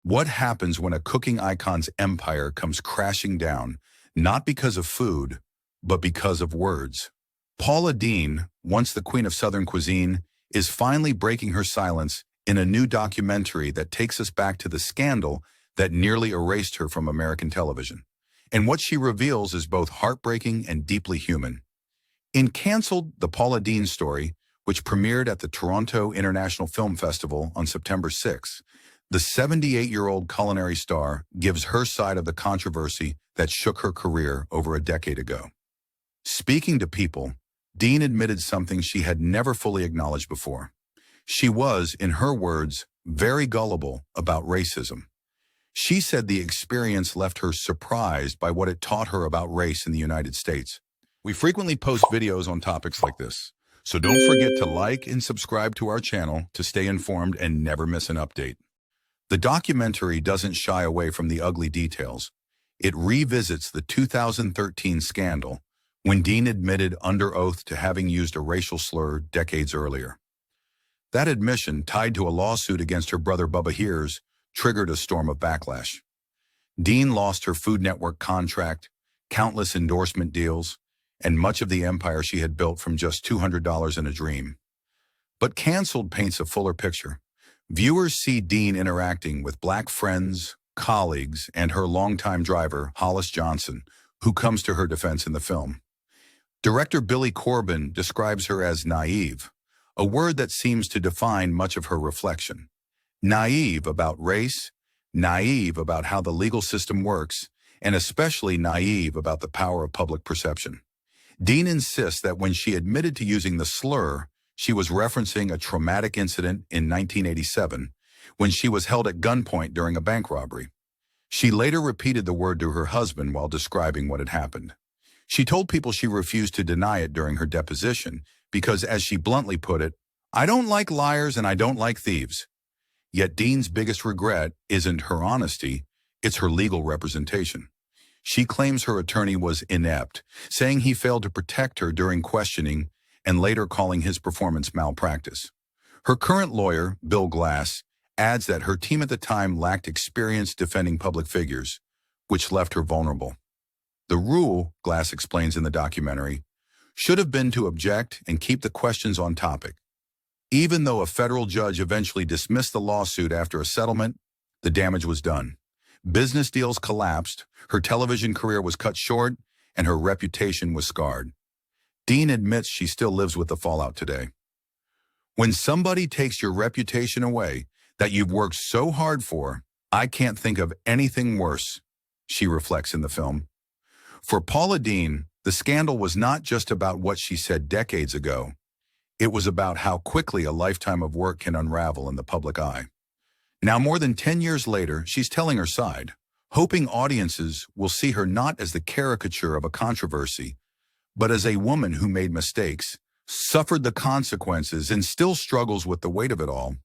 What happens when a cooking icon's empire comes crashing down, not because of food, but because of words? Paula Deen, once the queen of Southern cuisine, is finally breaking her silence in a new documentary that takes us back to the scandal that nearly erased her from American television. And what she reveals is both heartbreaking and deeply human. In Cancelled, the Paula Deen story, which premiered at the Toronto International Film Festival on September 6, the 78-year-old culinary star gives her side of the controversy that shook her career over a decade ago. Speaking to People, Deen admitted something she had never fully acknowledged before. She was, in her words, very gullible about racism. She said the experience left her surprised by what it taught her about race in the United States. We frequently post videos on topics like this, so don't forget to like and subscribe to our channel to stay informed and never miss an update. The documentary doesn't shy away from the ugly details. It revisits the 2013 scandal when Deen admitted under oath to having used a racial slur decades earlier. That admission, tied to a lawsuit against her brother Bubba Hears, triggered a storm of backlash. Deen lost her Food Network contract, countless endorsement deals, and much of the empire she had built from just $200 in a dream. But Cancelled paints a fuller picture. Viewers see Deen interacting with Black friends, colleagues, and her longtime driver, Hollis Johnson, who comes to her defense in the film. Director Billy Corbin describes her as naive, a word that seems to define much of her reflection. Naive about race, naive about how the legal system works, and especially naive about the power of public perception. Deen insists that when she admitted to using the slur, she was referencing a traumatic incident in 1987 when she was held at gunpoint during a bank robbery. She later repeated the word to her husband while describing what had happened. She told People she refused to deny it during her deposition because, as she bluntly put it, "I don't like liars and I don't like thieves." Yet Deen's biggest regret isn't her honesty, it's her legal representation. She claims her attorney was inept, saying he failed to protect her during questioning and later calling his performance malpractice. Her current lawyer, Bill Glass, adds that her team at the time lacked experience defending public figures, which left her vulnerable. The rule, Glass explains in the documentary, should have been to object and keep the questions on topic. Even though a federal judge eventually dismissed the lawsuit after a settlement, the damage was done. Business deals collapsed, her television career was cut short, and her reputation was scarred. Deen admits she still lives with the fallout today. When somebody takes your reputation away that you've worked so hard for, I can't think of anything worse, she reflects in the film. For Paula Deen, the scandal was not just about what she said decades ago. It was about how quickly a lifetime of work can unravel in the public eye. Now, more than 10 years later, she's telling her side, hoping audiences will see her not as the caricature of a controversy, but as a woman who made mistakes, suffered the consequences, and still struggles with the weight of it all.